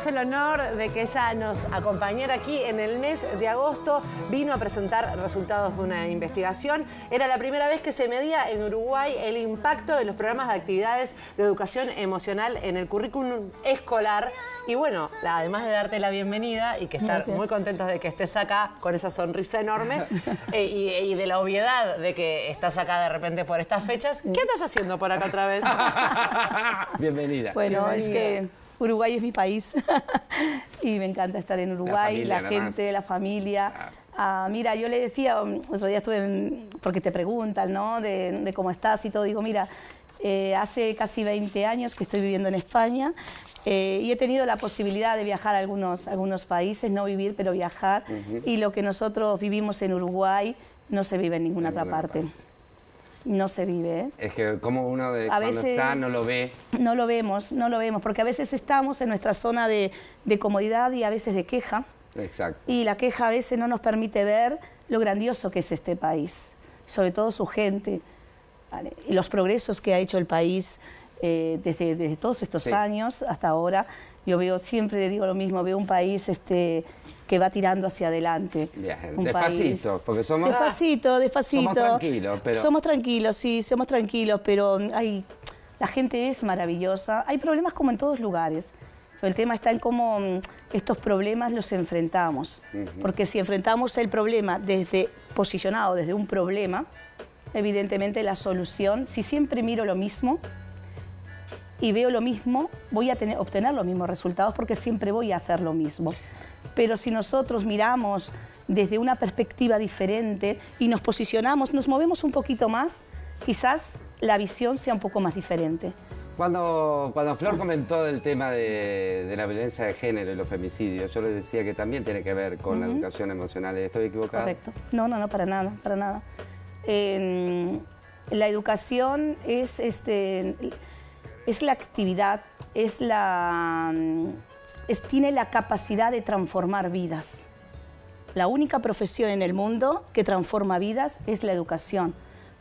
tenemos el honor de que ella nos acompañara aquí en el mes de agosto. Vino a presentar resultados de una investigación. Era la primera vez que se medía en Uruguay el impacto de los programas de actividades de educación emocional en el currículum escolar. Y bueno, además de darte la bienvenida y que estar muy contentos de que estés acá con esa sonrisa enorme y de la obviedad de que estás acá de repente por estas fechas, ¿qué estás haciendo por acá otra vez? Bienvenida. Bueno, es que Uruguay es mi país y me encanta estar en Uruguay, la gente, la familia. Mira, yo le decía, otro día estuve porque te preguntan, ¿no? De cómo estás y todo. Digo, mira, hace casi 20 años que estoy viviendo en España y he tenido la posibilidad de viajar a algunos países, no vivir, pero viajar. Y lo que nosotros vivimos en Uruguay no se vive en ninguna otra parte. No se vive, ¿eh? Es que como uno cuando está no lo ve. No lo vemos, porque a veces estamos en nuestra zona de comodidad y a veces de queja. Exacto. Y la queja a veces no nos permite ver lo grandioso que es este país, sobre todo su gente, ¿vale? Y los progresos que ha hecho el país desde todos estos años hasta ahora. Yo veo, siempre digo lo mismo, veo un país que va tirando hacia adelante. Despacito, porque somos... Despacito. Somos tranquilos, pero... Somos tranquilos, sí, somos tranquilos, pero la gente es maravillosa. Hay problemas como en todos lugares. El tema está en cómo estos problemas los enfrentamos. Porque si enfrentamos el problema posicionado desde un problema, evidentemente la solución, si siempre miro lo mismo y veo lo mismo, voy a obtener los mismos resultados porque siempre voy a hacer lo mismo. Pero si nosotros miramos desde una perspectiva diferente y nos posicionamos, nos movemos un poquito más, quizás la visión sea un poco más diferente. Cuando Flor comentó del tema de la violencia de género y los femicidios, yo le decía que también tiene que ver con la educación emocional. ¿Estoy equivocado? Correcto. No, para nada, para nada. La educación es la actividad, tiene la capacidad de transformar vidas. La única profesión en el mundo que transforma vidas es la educación.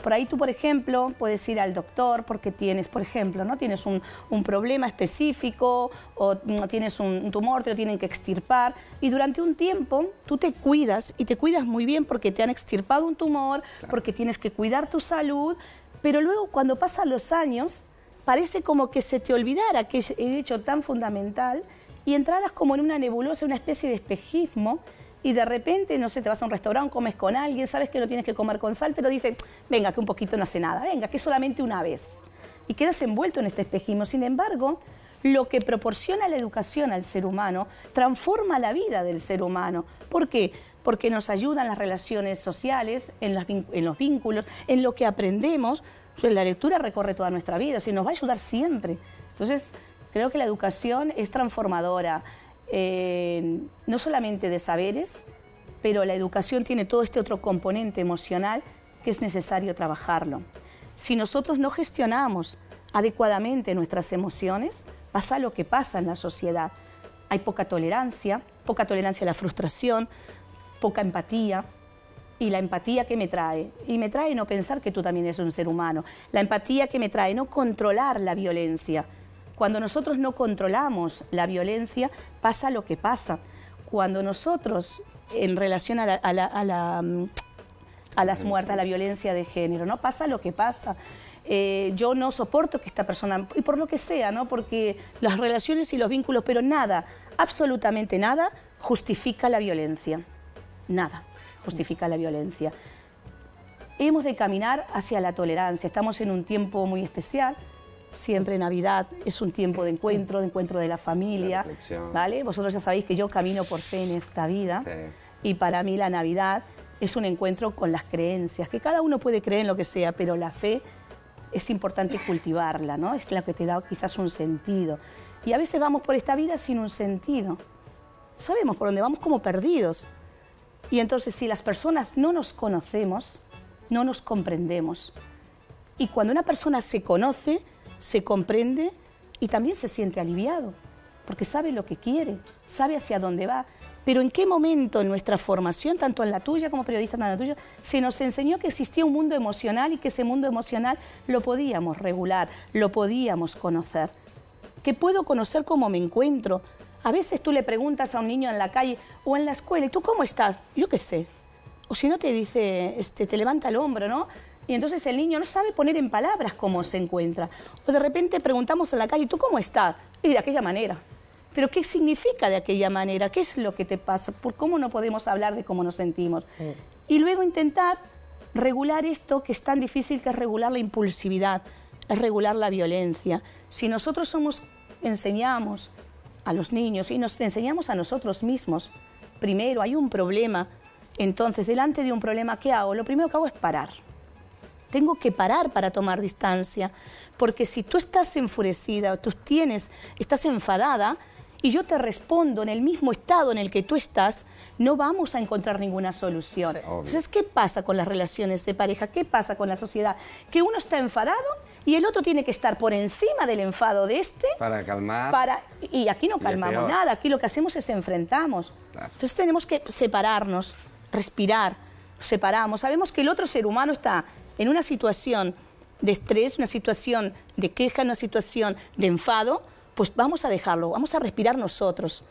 Por ahí tú, por ejemplo, puedes ir al doctor porque tienes, por ejemplo, ¿no? Tienes un problema específico o tienes un tumor, te lo tienen que extirpar y durante un tiempo tú te cuidas y te cuidas muy bien porque te han extirpado un tumor, porque tienes que cuidar tu salud, pero luego cuando pasan los años parece como que se te olvidara que es el hecho tan fundamental y entraras como en una nebulosa, una especie de espejismo. Y de repente, no sé, te vas a un restaurante, comes con alguien, sabes que no tienes que comer con sal, pero dices, venga, que un poquito no hace nada, venga, que solamente una vez. Y quedas envuelto en este espejismo. Sin embargo, lo que proporciona la educación al ser humano transforma la vida del ser humano. ¿Por qué? Porque nos ayudan las relaciones sociales, en los vínculos, en lo que aprendemos. Pues la lectura recorre toda nuestra vida, o sea, nos va a ayudar siempre. Entonces, creo que la educación es transformadora. No solamente de saberes, pero la educación tiene todo este otro componente emocional que es necesario trabajarlo. Si nosotros no gestionamos adecuadamente nuestras emociones, pasa lo que pasa en la sociedad. Hay poca tolerancia a la frustración, poca empatía. ¿Y la empatía qué me trae? Y me trae no pensar que tú también eres un ser humano. La empatía que me trae no controlar la violencia. Cuando nosotros no controlamos la violencia, pasa lo que pasa. Cuando nosotros, en relación a las muertes, a la violencia de género, ¿no? Pasa lo que pasa. Yo no soporto que esta persona, y por lo que sea, ¿no? Porque las relaciones y los vínculos, pero nada, absolutamente nada, justifica la violencia. Nada justifica la violencia. Hemos de caminar hacia la tolerancia. Estamos en un tiempo muy especial. Siempre Navidad es un tiempo de encuentro de la familia, ¿vale? Vosotros ya sabéis que yo camino por fe en esta vida y para mí la Navidad es un encuentro con las creencias, que cada uno puede creer en lo que sea, pero la fe es importante cultivarla, ¿no? Es la que te da quizás un sentido. Y a veces vamos por esta vida sin un sentido. Sabemos por dónde vamos como perdidos. Y entonces si las personas no nos conocemos, no nos comprendemos. Y cuando una persona se conoce, se comprende y también se siente aliviado, porque sabe lo que quiere, sabe hacia dónde va. Pero ¿en qué momento en nuestra formación, tanto en la tuya como periodista, en la tuya, se nos enseñó que existía un mundo emocional y que ese mundo emocional lo podíamos regular, lo podíamos conocer? Que puedo conocer cómo me encuentro. A veces tú le preguntas a un niño en la calle o en la escuela, ¿y tú cómo estás? Yo qué sé. O si no te dice, te levanta el hombro, ¿no? Y entonces el niño no sabe poner en palabras cómo se encuentra. O de repente preguntamos en la calle, ¿tú cómo estás? Y de aquella manera. ¿Pero qué significa de aquella manera? ¿Qué es lo que te pasa? ¿Por cómo no podemos hablar de cómo nos sentimos? Y luego intentar regular esto que es tan difícil, que es regular la impulsividad, es regular la violencia. Si nosotros enseñamos a los niños y nos enseñamos a nosotros mismos, primero hay un problema, entonces delante de un problema, ¿qué hago? Lo primero que hago es parar. Tengo que parar para tomar distancia, porque si tú estás enfurecida, tú estás enfadada, y yo te respondo en el mismo estado en el que tú estás, no vamos a encontrar ninguna solución. Sí, entonces, ¿qué pasa con las relaciones de pareja? ¿Qué pasa con la sociedad? Que uno está enfadado y el otro tiene que estar por encima del enfado de para calmar. Y aquí no calmamos nada, aquí lo que hacemos es enfrentamos. Claro. Entonces tenemos que separarnos, respirar, separamos. Sabemos que el otro ser humano está en una situación de estrés, una situación de queja, una situación de enfado, pues vamos a dejarlo, vamos a respirar nosotros,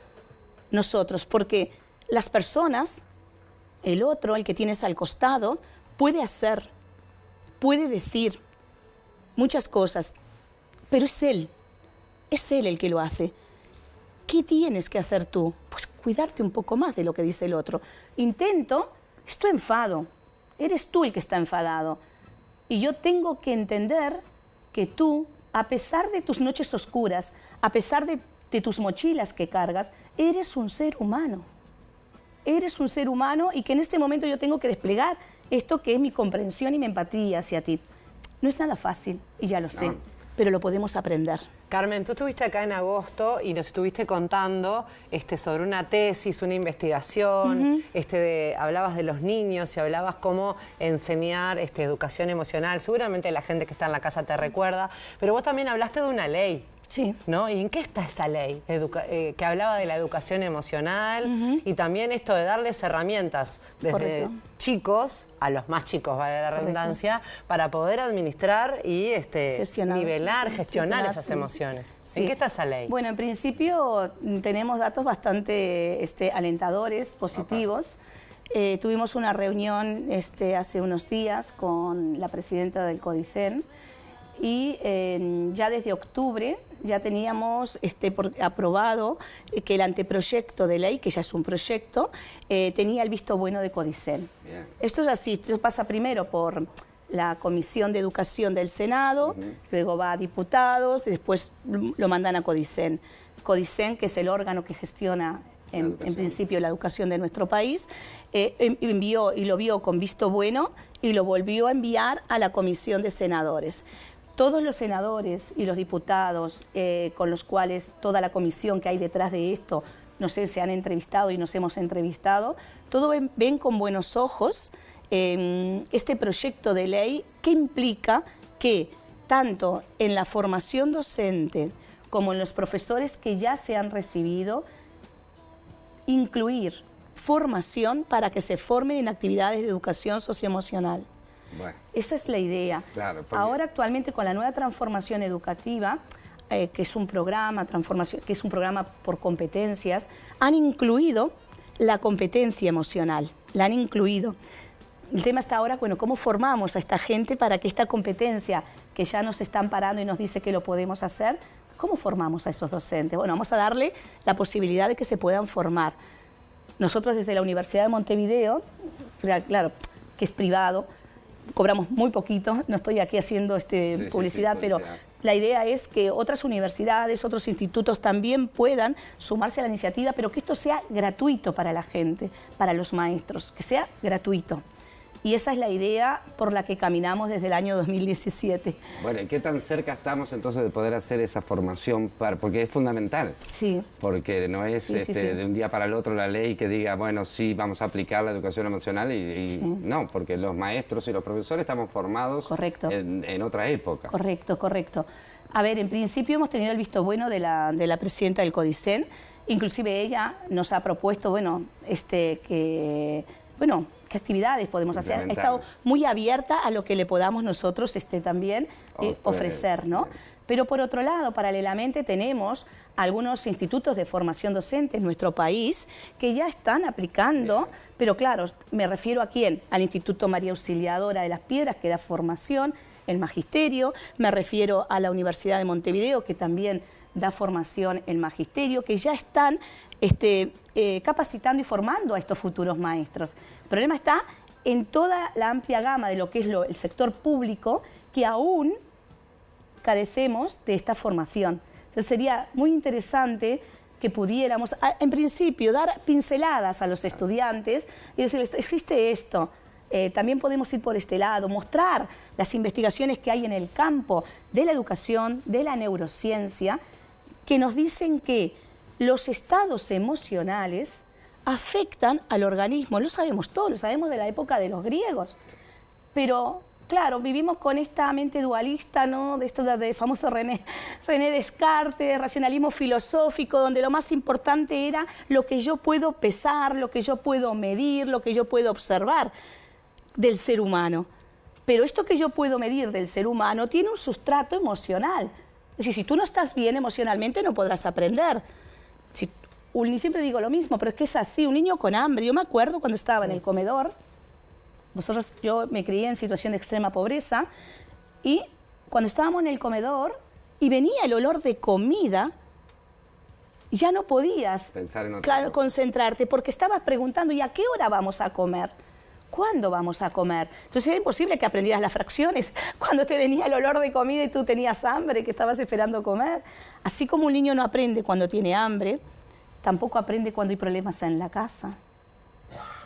porque las personas, el otro, el que tienes al costado, puede hacer, puede decir muchas cosas, pero es él el que lo hace. ¿Qué tienes que hacer tú? Pues cuidarte un poco más de lo que dice el otro. Es tu enfado, eres tú el que está enfadado. Y yo tengo que entender que tú, a pesar de tus noches oscuras, a pesar de tus mochilas que cargas, eres un ser humano. Eres un ser humano y que en este momento yo tengo que desplegar esto que es mi comprensión y mi empatía hacia ti. No es nada fácil, y ya lo sé, pero lo podemos aprender. Carmen, tú estuviste acá en agosto y nos estuviste contando sobre una tesis, una investigación, hablabas de los niños y hablabas cómo enseñar educación emocional. Seguramente la gente que está en la casa te recuerda, pero vos también hablaste de una ley. Sí. ¿No? ¿Y en qué está esa ley? Que hablaba de la educación emocional y también esto de darles herramientas desde chicos, a los más chicos, vale la redundancia, para poder administrar y gestionar esas emociones. Sí. ¿En qué está esa ley? Bueno, en principio tenemos datos bastante alentadores, positivos. Tuvimos una reunión hace unos días con la presidenta del CODICEN y ya desde octubre ya teníamos aprobado que el anteproyecto de ley, que ya es un proyecto, tenía el visto bueno de CODICEN. Bien. Esto es así, esto pasa primero por la Comisión de Educación del Senado, luego va a diputados y después lo mandan a CODICEN. CODICEN, que es el órgano que gestiona en principio la educación de nuestro país, envió y lo vio con visto bueno y lo volvió a enviar a la Comisión de Senadores. Todos los senadores y los diputados con los cuales toda la comisión que hay detrás de esto, no sé, se han entrevistado y nos hemos entrevistado, todos ven con buenos ojos este proyecto de ley que implica que tanto en la formación docente como en los profesores que ya se han recibido, incluir formación para que se formen en actividades de educación socioemocional. Bueno, esa es la idea. Claro, ahora actualmente con la nueva transformación educativa, que es un programa, que es un programa por competencias, han incluido la competencia emocional, la han incluido. El tema está ahora, bueno, ¿cómo formamos a esta gente para que esta competencia que ya nos están parando y nos dice que lo podemos hacer, cómo formamos a esos docentes? Bueno, vamos a darle la posibilidad de que se puedan formar. Nosotros desde la Universidad de Montevideo, claro, que es privado, cobramos muy poquito, no estoy aquí haciendo publicidad, pero la idea es que otras universidades, otros institutos también puedan sumarse a la iniciativa, pero que esto sea gratuito para la gente, para los maestros, que sea gratuito. Y esa es la idea por la que caminamos desde el año 2017. Bueno, ¿y qué tan cerca estamos entonces de poder hacer esa formación? Porque es fundamental. Sí. Porque no es de un día para el otro la ley que diga, bueno, sí, vamos a aplicar la educación emocional no, porque los maestros y los profesores estamos formados en otra época. Correcto. A ver, en principio hemos tenido el visto bueno de la presidenta del CODICEN. Inclusive ella nos ha propuesto, ¿qué actividades podemos hacer? Ha estado muy abierta a lo que le podamos nosotros también ofrecer, ¿no? Pero por otro lado, paralelamente tenemos algunos institutos de formación docente en nuestro país que ya están aplicando, pero claro, me refiero a quién, al Instituto María Auxiliadora de las Piedras, que da formación, el magisterio, me refiero a la Universidad de Montevideo, que también da formación en magisterio, que ya están capacitando y formando a estos futuros maestros. El problema está en toda la amplia gama de lo que es el sector público, que aún carecemos de esta formación. Entonces sería muy interesante que pudiéramos, en principio, dar pinceladas a los estudiantes y decirles, existe esto, también podemos ir por este lado, mostrar las investigaciones que hay en el campo de la educación, de la neurociencia, que nos dicen que los estados emocionales afectan al organismo. Lo sabemos todos, lo sabemos de la época de los griegos, pero claro, vivimos con esta mente dualista, ¿no? De esto de famoso René Descartes, racionalismo filosófico, donde lo más importante era lo que yo puedo pesar, lo que yo puedo medir, lo que yo puedo observar del ser humano. Pero esto que yo puedo medir del ser humano tiene un sustrato emocional. Es decir, si tú no estás bien emocionalmente no podrás aprender. Siempre digo lo mismo, pero es que es así, un niño con hambre. Yo me acuerdo cuando estaba en el comedor, yo me crié en situación de extrema pobreza, y cuando estábamos en el comedor y venía el olor de comida, ya no podías concentrarte, porque estabas preguntando, ¿y a qué hora vamos a comer? ¿Cuándo vamos a comer? Entonces era imposible que aprendieras las fracciones cuando te venía el olor de comida y tú tenías hambre, que estabas esperando comer. Así como un niño no aprende cuando tiene hambre, tampoco aprende cuando hay problemas en la casa.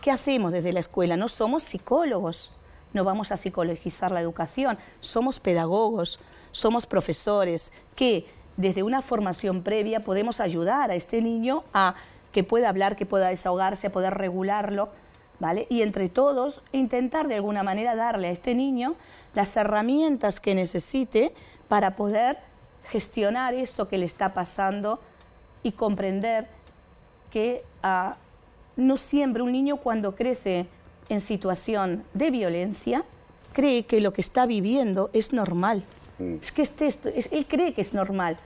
¿Qué hacemos desde la escuela? No somos psicólogos, no vamos a psicologizar la educación, somos pedagogos, somos profesores que desde una formación previa podemos ayudar a este niño a que pueda hablar, que pueda desahogarse, a poder regularlo, ¿vale? Y entre todos intentar de alguna manera darle a este niño las herramientas que necesite para poder gestionar esto que le está pasando y comprender que no siempre un niño cuando crece en situación de violencia cree que lo que está viviendo es normal. Es que él cree que es normal.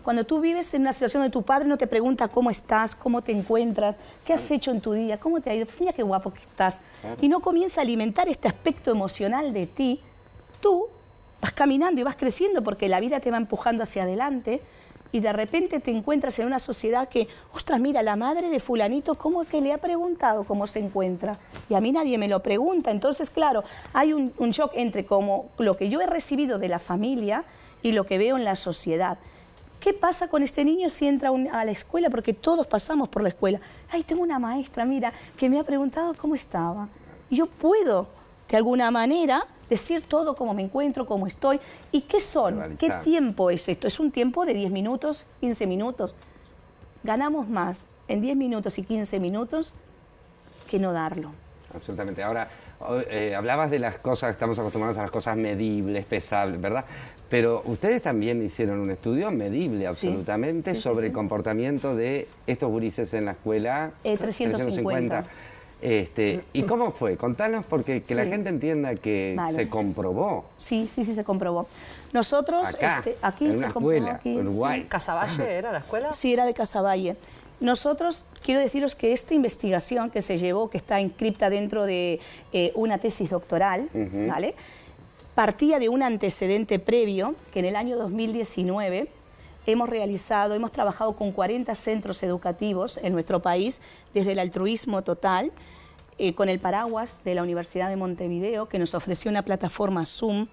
Cuando tú vives en una situación donde tu padre no te pregunta cómo estás, cómo te encuentras, qué has hecho en tu día, cómo te ha ido, mira qué guapo que estás, y no comienza a alimentar este aspecto emocional de ti, tú vas caminando y vas creciendo porque la vida te va empujando hacia adelante, y de repente te encuentras en una sociedad que, ostras, mira, la madre de fulanito, ¿cómo que le ha preguntado cómo se encuentra? Y a mí nadie me lo pregunta. Entonces, claro, hay un shock entre como lo que yo he recibido de la familia y lo que veo en la sociedad. ¿Qué pasa con este niño si entra a la escuela? Porque todos pasamos por la escuela. Ay, tengo una maestra, mira, que me ha preguntado cómo estaba. Y yo puedo, de alguna manera, decir todo, cómo me encuentro, cómo estoy. ¿Y qué son? ¿Qué tiempo es esto? Es un tiempo de 10 minutos, 15 minutos. Ganamos más en 10 minutos y 15 minutos que no darlo. Absolutamente. Ahora, hablabas de las cosas, estamos acostumbrados a las cosas medibles, pesables, ¿verdad? Pero ustedes también hicieron un estudio medible absolutamente sobre el comportamiento de estos gurises en la escuela. 350. ¿Y cómo fue? Contanos, porque que la gente entienda que se comprobó. Sí, se comprobó. Nosotros, aquí en una escuela, en Uruguay. ¿Casaballe era la escuela? Sí, era de Casaballe. Nosotros, quiero deciros que esta investigación que se llevó, que está inscripta dentro de una tesis doctoral, ¿vale?, partía de un antecedente previo que en el año 2019 hemos trabajado con 40 centros educativos en nuestro país desde el altruismo total, con el paraguas de la Universidad de Montevideo, que nos ofreció una plataforma Zoom.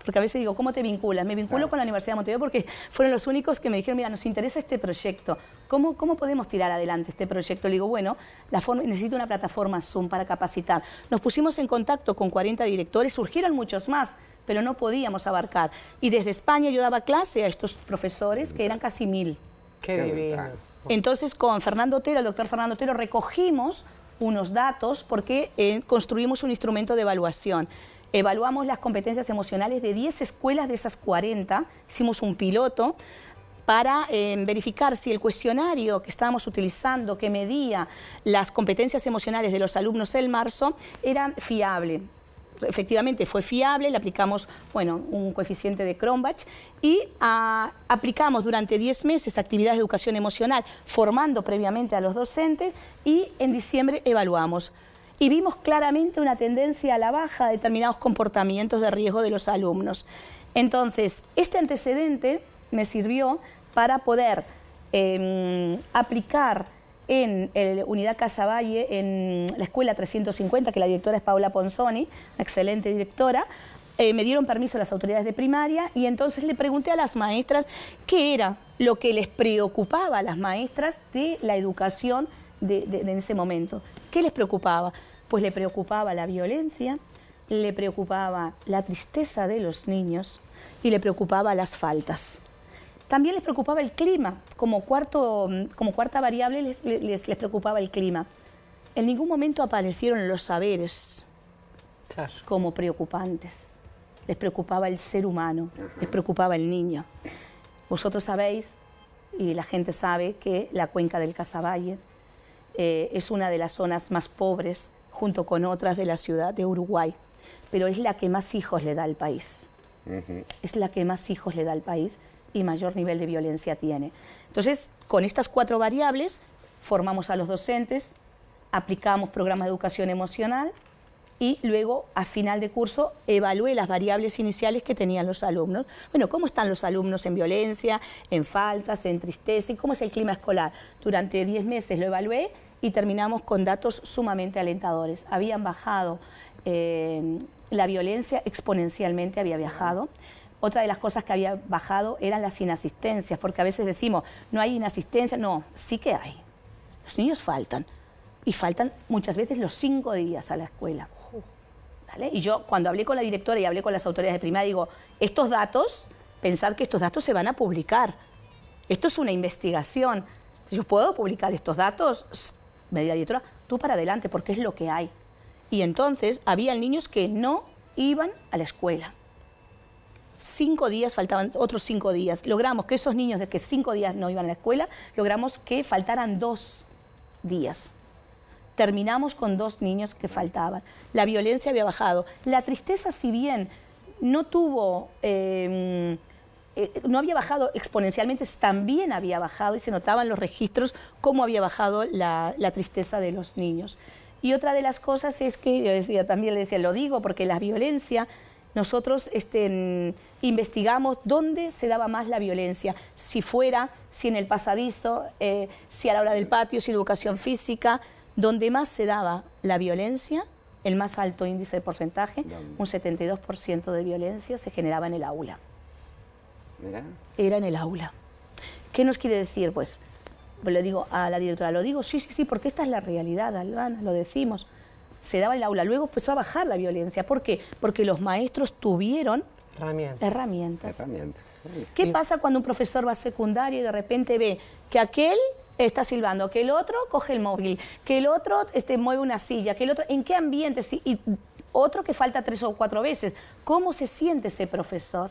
Porque a veces digo, ¿cómo te vinculas? Me vinculo con la Universidad de Montevideo porque fueron los únicos que me dijeron, mira, nos interesa este proyecto. ¿Cómo podemos tirar adelante este proyecto? Le digo, bueno, necesito una plataforma Zoom para capacitar. Nos pusimos en contacto con 40 directores, surgieron muchos más, pero no podíamos abarcar. Y desde España yo daba clase a estos profesores, que eran casi 1000. ¡Qué divino! Entonces, con Fernando Otero, el doctor Fernando Otero, recogimos unos datos porque construimos un instrumento de evaluación. Evaluamos las competencias emocionales de 10 escuelas de esas 40, hicimos un piloto para verificar si el cuestionario que estábamos utilizando, que medía las competencias emocionales de los alumnos en marzo, era fiable. efectivamente fue fiable, le aplicamos, bueno, un coeficiente de Cronbach y aplicamos durante 10 meses actividades de educación emocional, formando previamente a los docentes y en diciembre evaluamos. Y vimos claramente una tendencia a la baja de determinados comportamientos de riesgo de los alumnos. Entonces, este antecedente me sirvió para poder aplicar en Unidad Casaballe, en la Escuela 350, que la directora es Paula Ponzoni, una excelente directora. Me dieron permiso las autoridades de primaria y entonces le pregunté a las maestras qué era lo que les preocupaba a las maestras de la educación en ese momento. ¿Qué les preocupaba? Pues le preocupaba la violencia, le preocupaba la tristeza de los niños y le preocupaba las faltas. También les preocupaba el clima, como cuarta variable les preocupaba el clima. En ningún momento aparecieron los saberes como preocupantes. Les preocupaba el ser humano, les preocupaba el niño. Vosotros sabéis, y la gente sabe, que la cuenca del Casaballe es una de las zonas más pobres, junto con otras de la ciudad de Uruguay, pero es la que más hijos le da al país. Es la que más hijos le da al país y mayor nivel de violencia tiene. Entonces, con estas 4 variables, formamos a los docentes, aplicamos programas de educación emocional y luego, a final de curso, evalué las variables iniciales que tenían los alumnos. Bueno, ¿cómo están los alumnos en violencia, en faltas, en tristeza y cómo es el clima escolar? Durante 10 meses lo evalué y terminamos con datos sumamente alentadores. Habían bajado, la violencia exponencialmente había bajado. Otra de las cosas que había bajado eran las inasistencias, porque a veces decimos, no hay inasistencia. No, sí que hay. Los niños faltan, y faltan muchas veces los 5 días a la escuela. ¿Vale? Y yo, cuando hablé con la directora y hablé con las autoridades de primaria, digo, estos datos, pensad que estos datos se van a publicar. Esto es una investigación. Si yo puedo publicar estos datos, me dijo la directora, tú para adelante, porque es lo que hay. Y entonces, había niños que no iban a la escuela. 5 días, faltaban otros 5 días. Logramos que esos niños de que 5 días no iban a la escuela, logramos que faltaran 2 días. Terminamos con 2 niños que faltaban. La violencia había bajado. La tristeza, si bien no tuvo, no había bajado exponencialmente, también había bajado y se notaban los registros cómo había bajado la tristeza de los niños. Y otra de las cosas es que, yo decía, también le decía, lo digo porque la violencia, nosotros investigamos dónde se daba más la violencia, si en el pasadizo, si a la hora del patio, si en educación física. Donde más se daba la violencia, el más alto índice de porcentaje, un 72% de violencia se generaba en el aula. ¿Mira? Era en el aula. ¿Qué nos quiere decir? Pues le digo a la directora, lo digo, sí, porque esta es la realidad, Albana, lo decimos. Se daba en el aula, luego empezó a bajar la violencia. ¿Por qué? Porque los maestros tuvieron herramientas. ¿Qué pasa cuando un profesor va a secundaria y de repente ve que aquel está silbando, que el otro coge el móvil, que el otro mueve una silla, que el otro, ¿en qué ambiente? Y otro que falta 3 o 4 veces. ¿Cómo se siente ese profesor?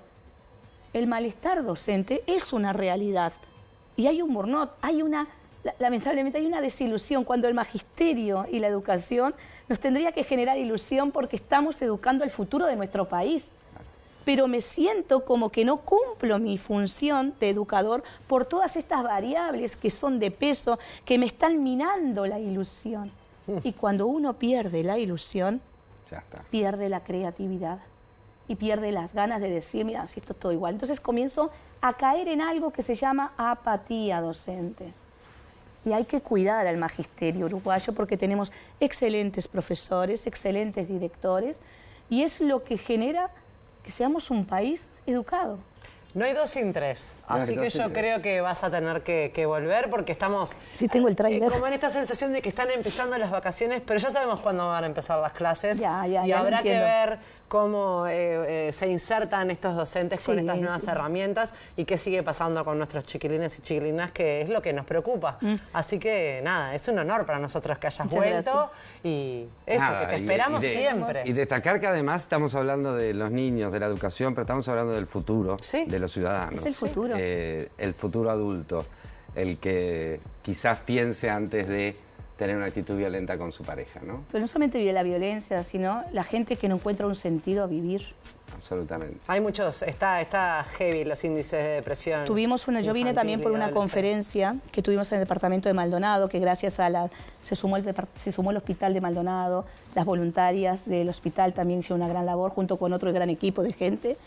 El malestar docente es una realidad. Y hay un burnout, lamentablemente hay una desilusión cuando el magisterio y la educación nos tendría que generar ilusión porque estamos educando el futuro de nuestro país. Pero me siento como que no cumplo mi función de educador por todas estas variables que son de peso, que me están minando la ilusión. Y cuando uno pierde la ilusión, pierde la creatividad y pierde las ganas de decir, mira, si esto es todo igual. Entonces comienzo a caer en algo que se llama apatía docente. Y hay que cuidar al magisterio uruguayo porque tenemos excelentes profesores, excelentes directores, y es lo que genera que seamos un país educado. No hay 2 sin 3, así que yo creo que vas a tener que volver porque estamos... Sí, tengo el tráiler. Como en esta sensación de que están empezando las vacaciones, pero ya sabemos cuándo van a empezar las clases. Y habrá que ver cómo se insertan estos docentes con estas nuevas herramientas y qué sigue pasando con nuestros chiquilines y chiquilinas, que es lo que nos preocupa. Así que nada, es un honor para nosotros que hayas vuelto y eso, que te esperamos siempre. Y destacar que además estamos hablando de los niños, de la educación, pero estamos hablando del futuro de los ciudadanos. Es el futuro. El futuro adulto, el que quizás piense antes de tener una actitud violenta con su pareja, ¿no? Pero no solamente la violencia, sino la gente que no encuentra un sentido a vivir. Absolutamente. Hay muchos, está heavy los índices de depresión. Yo vine también por una conferencia que tuvimos en el departamento de Maldonado, que gracias a se sumó el hospital de Maldonado, las voluntarias del hospital también hicieron una gran labor, junto con otro gran equipo de gente.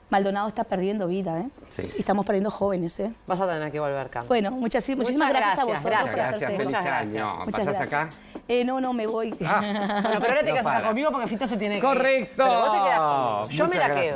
Maldonado está perdiendo vida, ¿eh? Sí. Y estamos perdiendo jóvenes, ¿eh? Vas a tener que volver, Cam. Bueno, muchísimas gracias a vosotros. Gracias, feliz año. ¿Pasás acá? No, me voy. Bueno, pero ahora te quedas acá conmigo porque Fito se tiene que ir. ¡Correcto! Pero vos te quedás conmigo. Yo me la quedo.